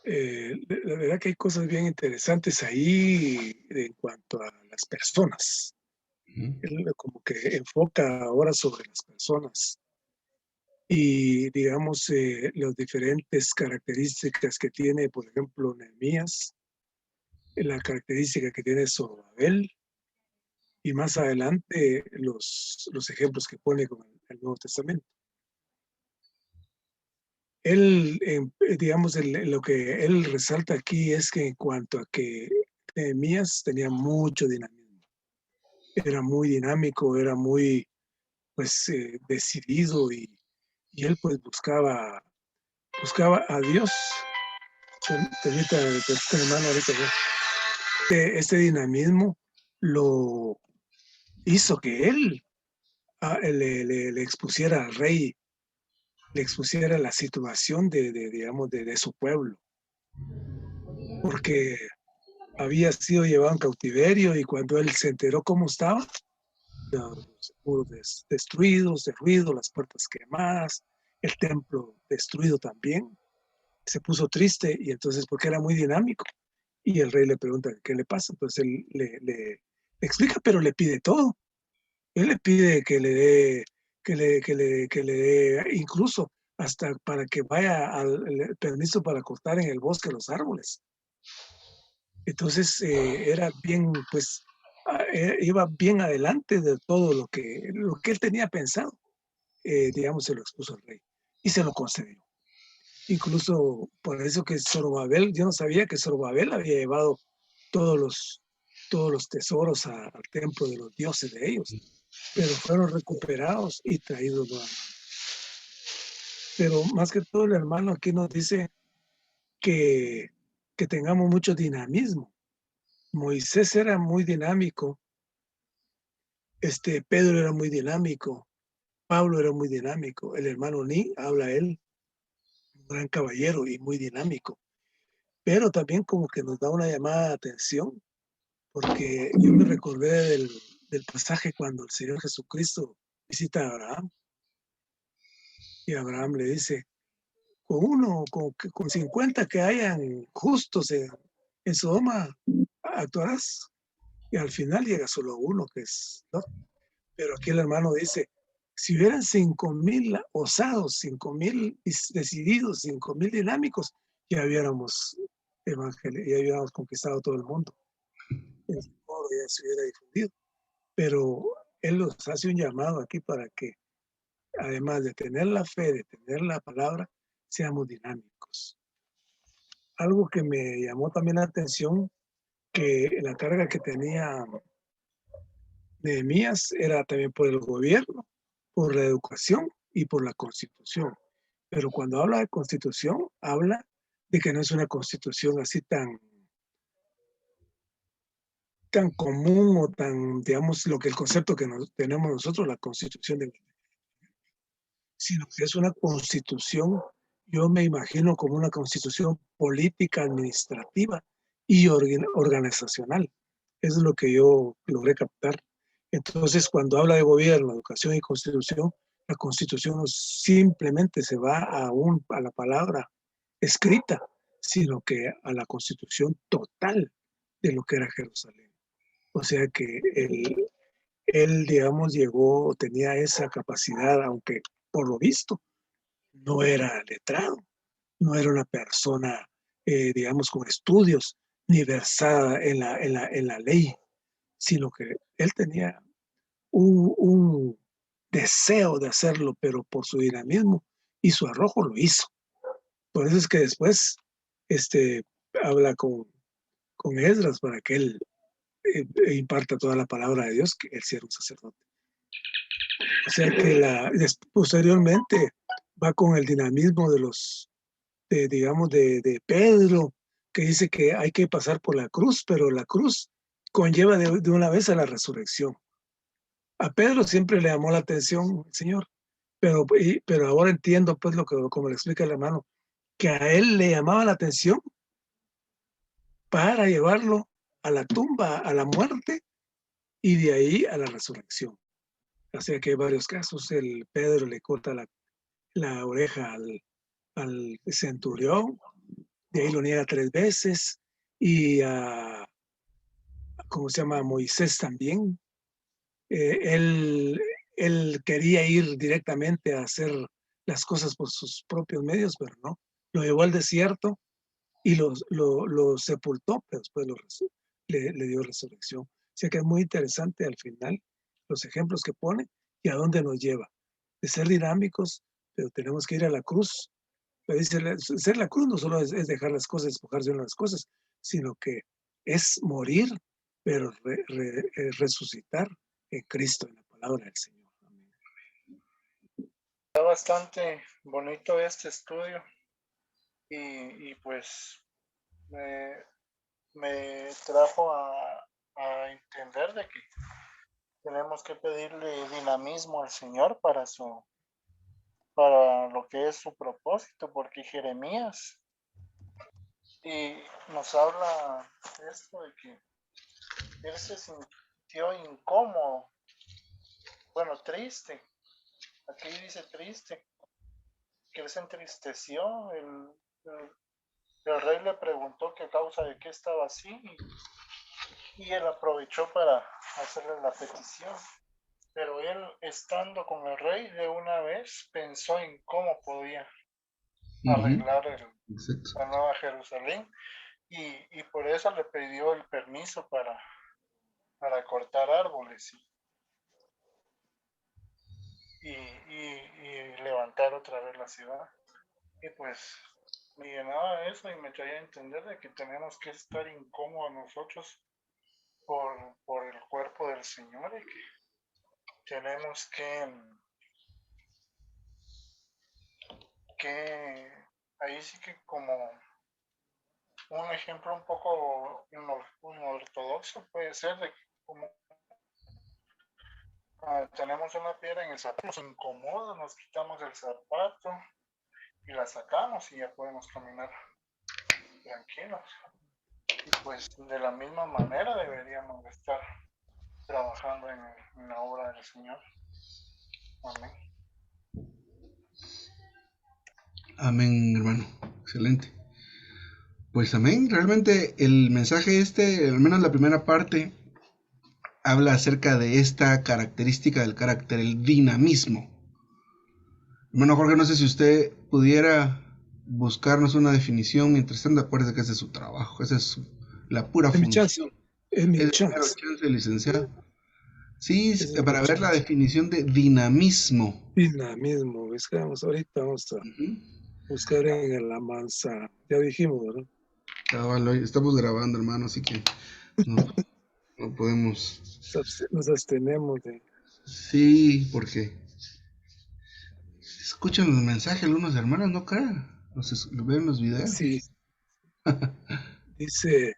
la verdad que hay cosas bien interesantes ahí en cuanto a las personas. Ujú, Él como que enfoca ahora sobre las personas y, digamos, las diferentes características que tiene, por ejemplo, Nehemías, la característica que tiene Zorobabel, y más adelante los ejemplos que pone con el Nuevo Testamento. Él, digamos, lo que él resalta aquí es que en cuanto a que Nehemías tenía mucho dinamismo, era muy dinámico, era muy, pues, decidido y él pues buscaba a Dios. Permítame, hermano, ahorita este dinamismo lo hizo que él le expusiera al rey, le expusiera la situación digamos, de su pueblo, porque había sido llevado en cautiverio y cuando él se enteró cómo estaba, los muros destruidos, derruidos, las puertas quemadas, el templo destruido también, se puso triste y entonces, porque era muy dinámico, y el rey le pregunta qué le pasa, entonces él le explica, pero le pide todo. Él le pide que le dé, que le dé incluso hasta para que vaya al el permiso para cortar en el bosque los árboles. Entonces, era bien, pues, iba bien adelante de todo lo que él tenía pensado, digamos, se lo expuso al rey y se lo concedió. Incluso por eso que Zorobabel, yo no sabía que Zorobabel había llevado todos los, todos los tesoros al templo de los dioses de ellos, pero fueron recuperados y traídos nuevamente. Pero más que todo el hermano aquí nos dice que, que tengamos mucho dinamismo. Moisés era muy dinámico, Pedro era muy dinámico, Pablo era muy dinámico, el hermano Ni habla él, un gran caballero y muy dinámico, pero también como que nos da una llamada de atención, porque yo me recordé del pasaje cuando el Señor Jesucristo visita a Abraham y Abraham le dice, con 50 que hayan justos en Sodoma, actuarás. Y al final llega solo uno, que es Lot. Pero aquí el hermano dice, si hubieran 5,000 osados, 5,000 decididos, 5,000 dinámicos, ya hubiéramos ya hubiéramos conquistado todo el mundo. El amor ya se hubiera difundido. Pero él nos hace un llamado aquí para que, además de tener la fe, de tener la palabra, seamos dinámicos. Algo que me llamó también la atención, que la carga que tenía Nehemías era también por el gobierno, por la educación y por la constitución. Pero cuando habla de constitución, habla de que no es una constitución así tan común o tan, digamos, lo que el concepto que tenemos nosotros, la constitución, sino que es una constitución, yo me imagino como una constitución política, administrativa y organizacional. Eso es lo que yo logré captar. Entonces, cuando habla de gobierno, educación y constitución, la constitución no simplemente se va a la palabra escrita, sino que a la constitución total de lo que era Jerusalén. O sea que él, digamos, llegó, tenía esa capacidad, aunque por lo visto no era letrado, no era una persona, digamos, con estudios ni versada en la ley, sino que él tenía un deseo de hacerlo, pero por su dinamismo y su arrojo lo hizo. Por eso es que después este, habla con Esdras para que él imparta toda la palabra de Dios, que él sea un sacerdote. O sea que posteriormente va con el dinamismo digamos, de Pedro, que dice que hay que pasar por la cruz, pero la cruz conlleva de una vez a la resurrección. A Pedro siempre le llamó la atención el Señor, pero ahora entiendo, pues, como le explica el hermano, que a él le llamaba la atención para llevarlo a la tumba, a la muerte, y de ahí a la resurrección. O sea que hay varios casos. El Pedro le corta la oreja al centurión, de ahí lo niega 3 veces, y ¿cómo se llama? Moisés también. Él quería ir directamente a hacer las cosas por sus propios medios, pero no. Lo llevó al desierto y lo sepultó, pero después le dio resurrección. O sea que es muy interesante al final los ejemplos que pone y a dónde nos lleva. De ser dinámicos, pero tenemos que ir a la cruz. Pero dice, ser la cruz no solo es dejar las cosas, despojarse de las cosas, sino que es morir, pero resucitar en Cristo, en la palabra del Señor. Amén. Está bastante bonito este estudio y pues me trajo a entender de que tenemos que pedirle dinamismo al Señor para lo que es su propósito, porque Jeremías y nos habla de esto de que él se sintió incómodo, bueno, triste, aquí dice triste, que él se entristeció, el rey le preguntó que a causa de qué estaba así y él aprovechó para hacerle la petición. Pero él, estando con el rey, de una vez pensó en cómo podía arreglar la Nueva Jerusalén y por eso le pidió el permiso para cortar árboles y levantar otra vez la ciudad. Y pues me llenaba eso y me traía a entender de que tenemos que estar incómodos nosotros por el cuerpo del Señor y que tenemos que ahí sí que como un ejemplo un poco inortodoxo puede ser de que como tenemos una piedra en el zapato, nos incomoda, nos quitamos el zapato y la sacamos y ya podemos caminar tranquilos. Y pues de la misma manera deberíamos estar trabajando en la obra del Señor. Amén. Amén, hermano. Excelente. Pues amén. Realmente el mensaje al menos la primera parte, habla acerca de esta característica del carácter, el dinamismo. Hermano Jorge, no sé si usted pudiera buscarnos una definición mientras tanto. Acuérdese que ese es su trabajo, esa es la pura función. Es mi Es chance. licenciado. Sí, Es para ver la definición de dinamismo. Dinamismo, buscamos, ahorita vamos a buscar en la mansa. Ya dijimos, ¿verdad? Estamos grabando, hermano, así que no podemos. Nos abstenemos de. Sí, porque escuchan los mensajes algunos hermanos, no crean. Ven los videos. Sí. Dice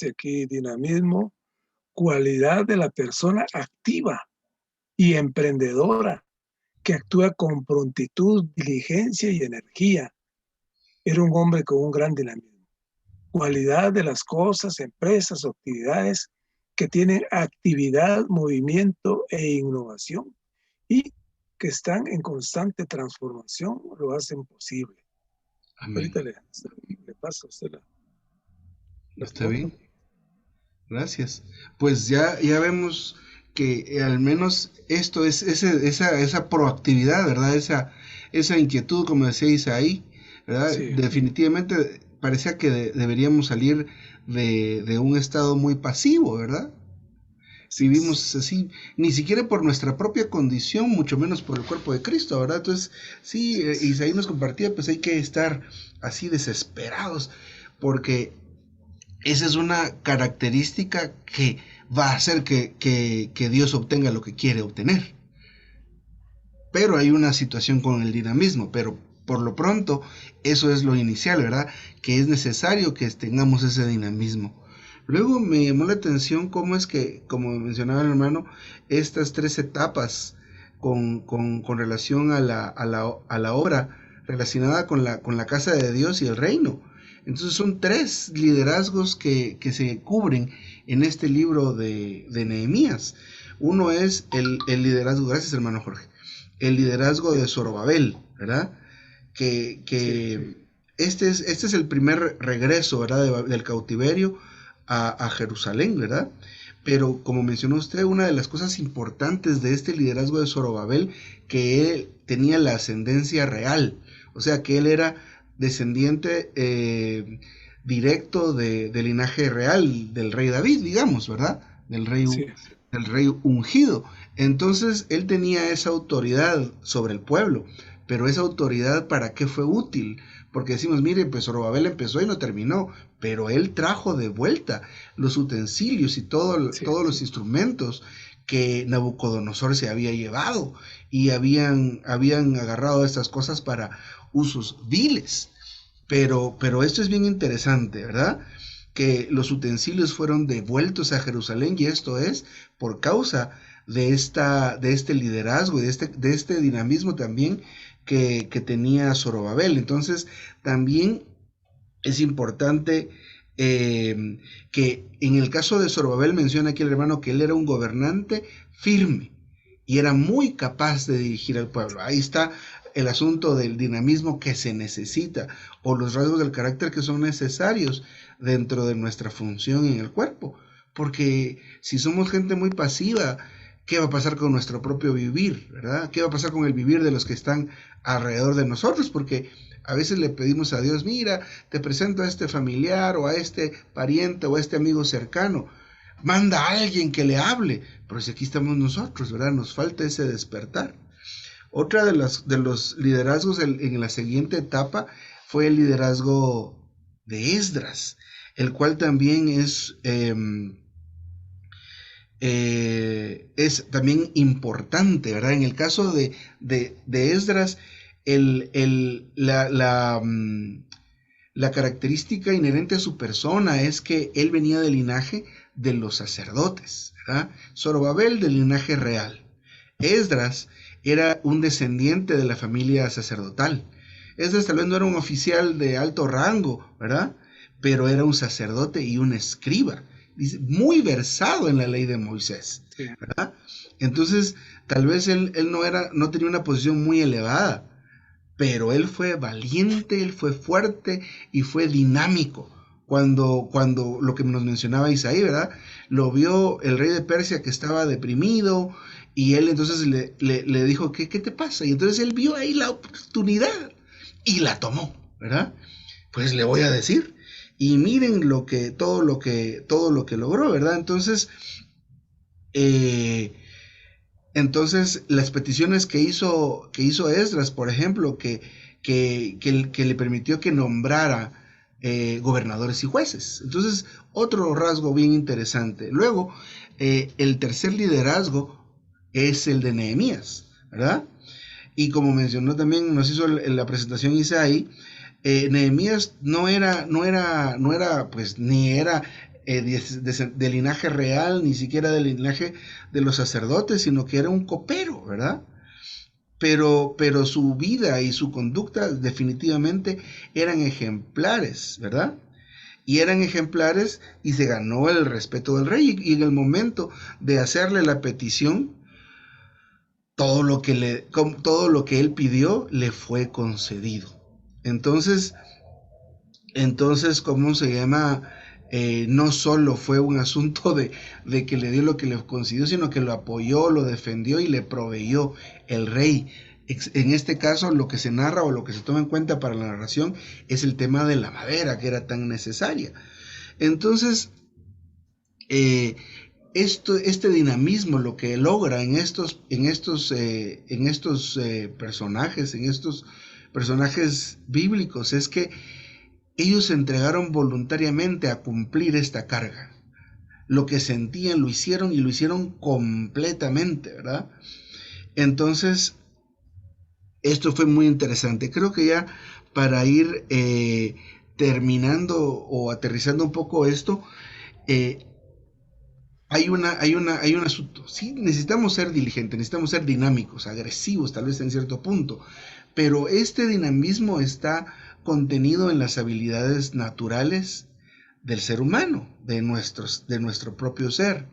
aquí dinamismo, cualidad de la persona activa y emprendedora que actúa con prontitud, diligencia y energía. Era un hombre con un gran dinamismo. Cualidad de las cosas, empresas o actividades que tienen actividad, movimiento e innovación y que están en constante transformación, lo hacen posible. Amén. Ahorita le paso a usted la ¿Está foto. bien? Gracias. Pues ya vemos que al menos esto es esa proactividad, ¿verdad? Esa inquietud, como decía Isaí, ¿verdad? Sí. Definitivamente parecía que deberíamos salir de un estado muy pasivo, ¿verdad? Vivimos así, ni siquiera por nuestra propia condición, mucho menos por el cuerpo de Cristo, ¿verdad? Entonces, sí, Isaí nos compartía, pues hay que estar así desesperados, porque esa es una característica que va a hacer que Dios obtenga lo que quiere obtener. Pero hay una situación con el dinamismo, pero por lo pronto eso es lo inicial, ¿verdad? Que es necesario que tengamos ese dinamismo. Luego me llamó la atención cómo es que, como mencionaba el hermano, estas 3 etapas con relación a la obra relacionada con la casa de Dios y el reino. Entonces son 3 liderazgos que se cubren en este libro de Nehemías. Uno es el liderazgo, gracias hermano Jorge, el liderazgo de Zorobabel, ¿verdad? Que este es el primer regreso, ¿verdad? Del cautiverio a Jerusalén, ¿verdad? Pero como mencionó usted, una de las cosas importantes de este liderazgo de Zorobabel, que él tenía la ascendencia real, o sea que él era descendiente directo del linaje real del rey David, digamos, ¿verdad? Sí, Del rey ungido. Entonces él tenía esa autoridad sobre el pueblo, pero esa autoridad, ¿para qué fue útil? Porque decimos, mire, pues Zorobabel empezó y no terminó, pero él trajo de vuelta los utensilios y sí, todos los instrumentos que Nabucodonosor se había llevado y habían agarrado estas cosas para usos viles. Pero esto es bien interesante, ¿verdad? Que los utensilios fueron devueltos a Jerusalén, y esto es por causa de este liderazgo y de este dinamismo también que tenía Zorobabel. Entonces, también es importante que en el caso de Zorobabel menciona aquí el hermano que él era un gobernante firme y era muy capaz de dirigir al pueblo. Ahí está el asunto del dinamismo que se necesita, o los rasgos del carácter que son necesarios dentro de nuestra función en el cuerpo. Porque si somos gente muy pasiva, ¿qué va a pasar con nuestro propio vivir, verdad? ¿Qué va a pasar con el vivir de los que están alrededor de nosotros? Porque a veces le pedimos a Dios, mira, te presento a este familiar o a este pariente o a este amigo cercano. Manda a alguien que le hable. Pero si aquí estamos nosotros, ¿verdad? Nos falta ese despertar. Otra de los liderazgos en la siguiente etapa fue el liderazgo de Esdras, el cual también es también importante, ¿verdad? En el caso de Esdras, la característica inherente a su persona es que él venía del linaje de los sacerdotes, ¿verdad? Zorobabel del linaje real. Esdras era un descendiente de la familia sacerdotal. Esdras tal vez no era un oficial de alto rango, ¿verdad? Pero era un sacerdote y un escriba, muy versado en la ley de Moisés, sí, ¿verdad? Entonces, tal vez él no tenía una posición muy elevada, pero él fue valiente, él fue fuerte y fue dinámico. Cuando lo que nos mencionaba Isaí, ¿verdad? Lo vio el rey de Persia que estaba deprimido, y él entonces le dijo, ¿qué te pasa? Y entonces él vio ahí la oportunidad y la tomó, ¿verdad? Pues le voy a decir. Y miren todo lo que logró, ¿verdad? Eh, entonces, las peticiones que hizo Esdras, por ejemplo, que le permitió que nombrara gobernadores y jueces. Entonces, otro rasgo bien interesante. Luego, el tercer liderazgo es el de Nehemías, ¿verdad? Y como mencionó también, nos hizo la presentación Isaí, Nehemías pues ni era de linaje real, ni siquiera del linaje de los sacerdotes, sino que era un copero, ¿verdad? Pero su vida y su conducta definitivamente eran ejemplares, ¿verdad? Y eran ejemplares y se ganó el respeto del rey. Y en el momento de hacerle la petición, todo lo que él pidió le fue concedido. Entonces, ¿cómo se llama? No solo fue un asunto de que le dio lo que le concedió, sino que lo apoyó, lo defendió y le proveyó el rey. En este caso, lo que se narra o lo que se toma en cuenta para la narración es el tema de la madera, que era tan necesaria. Entonces, este dinamismo, lo que logra en estos personajes bíblicos, es que ellos se entregaron voluntariamente a cumplir esta carga. Lo que sentían lo hicieron, y lo hicieron completamente, ¿verdad? Entonces, esto fue muy interesante. Creo que ya para ir terminando o aterrizando un poco esto, hay un asunto. Sí, necesitamos ser diligentes, necesitamos ser dinámicos, agresivos, tal vez en cierto punto, pero este dinamismo está contenido en las habilidades naturales del ser humano, de nuestro propio ser.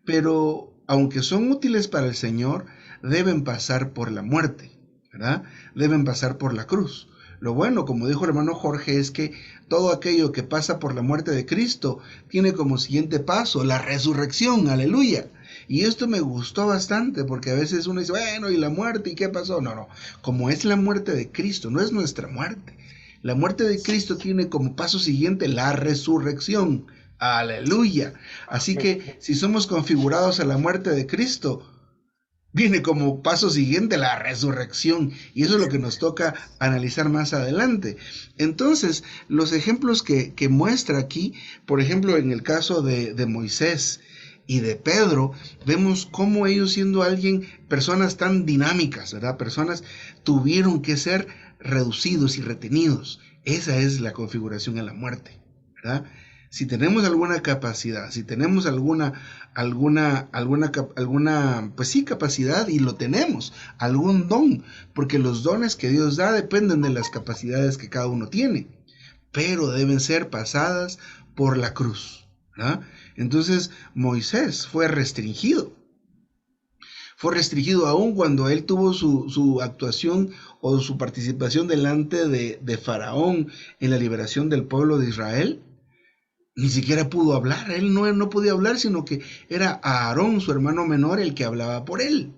Pero aunque son útiles para el Señor, deben pasar por la muerte, ¿verdad? Deben pasar por la cruz. Lo bueno, como dijo el hermano Jorge, es que todo aquello que pasa por la muerte de Cristo tiene como siguiente paso la resurrección, aleluya. Y esto me gustó bastante porque a veces uno dice, bueno, ¿y la muerte? ¿Y qué pasó? No, no, como es la muerte de Cristo, no es nuestra muerte. La muerte de Cristo tiene como paso siguiente la resurrección, aleluya. Así que si somos configurados a la muerte de Cristo, viene como paso siguiente la resurrección, y eso es lo que nos toca analizar más adelante. Entonces, los ejemplos que muestra aquí, por ejemplo, en el caso de Moisés y de Pedro, vemos cómo ellos, siendo personas tan dinámicas, ¿verdad? Personas tuvieron que ser reducidos y retenidos. Esa es la configuración en la muerte, ¿verdad? Si tenemos alguna capacidad, si tenemos alguna, pues sí, capacidad, y lo tenemos, algún don, porque los dones que Dios da dependen de las capacidades que cada uno tiene, pero deben ser pasadas por la cruz, ¿verdad? Entonces Moisés fue restringido aún cuando él tuvo su actuación o su participación delante de Faraón en la liberación del pueblo de Israel. Ni siquiera pudo hablar, él no podía hablar, sino que era Aarón, su hermano menor, el que hablaba por él.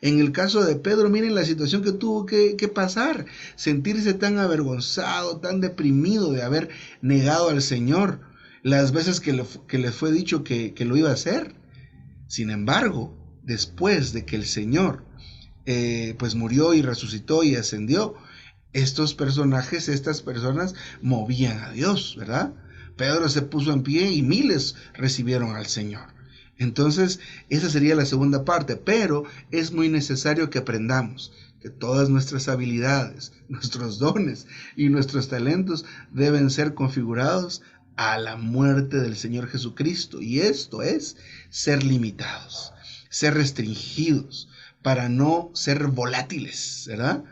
En el caso de Pedro, miren la situación que tuvo que pasar, sentirse tan avergonzado, tan deprimido de haber negado al Señor, las veces que le fue dicho que lo iba a hacer. Sin embargo, después de que el Señor pues murió y resucitó y ascendió, estas personas movían a Dios, ¿verdad? Pedro se puso en pie y miles recibieron al Señor. Entonces, esa sería la segunda parte, pero es muy necesario que aprendamos que todas nuestras habilidades, nuestros dones y nuestros talentos deben ser configurados a la muerte del Señor Jesucristo. Y esto es ser limitados, ser restringidos, para no ser volátiles, ¿verdad?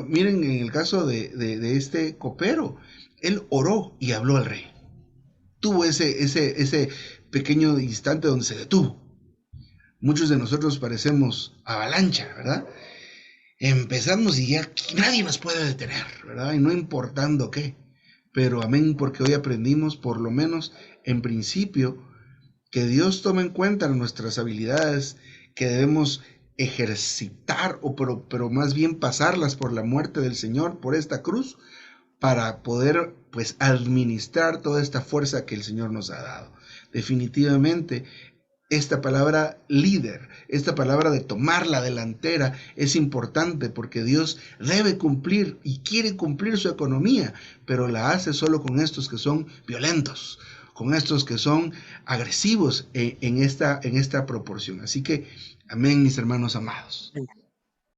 Miren, en el caso de este copero, él oró y habló al rey. Tuvo ese pequeño instante donde se detuvo. Muchos de nosotros parecemos avalancha, ¿verdad? Empezamos y ya nadie nos puede detener, ¿verdad? Y no importando qué. Pero amén, porque hoy aprendimos, por lo menos en principio, que Dios toma en cuenta nuestras habilidades, que debemos ejercitar, pero más bien pasarlas por la muerte del Señor, por esta cruz, para poder pues administrar toda esta fuerza que el Señor nos ha dado. Definitivamente, esta palabra líder, esta palabra de tomar la delantera es importante, porque Dios debe cumplir y quiere cumplir su economía, pero la hace solo con estos que son violentos, con estos que son agresivos en esta proporción. Así que, amén, mis hermanos amados.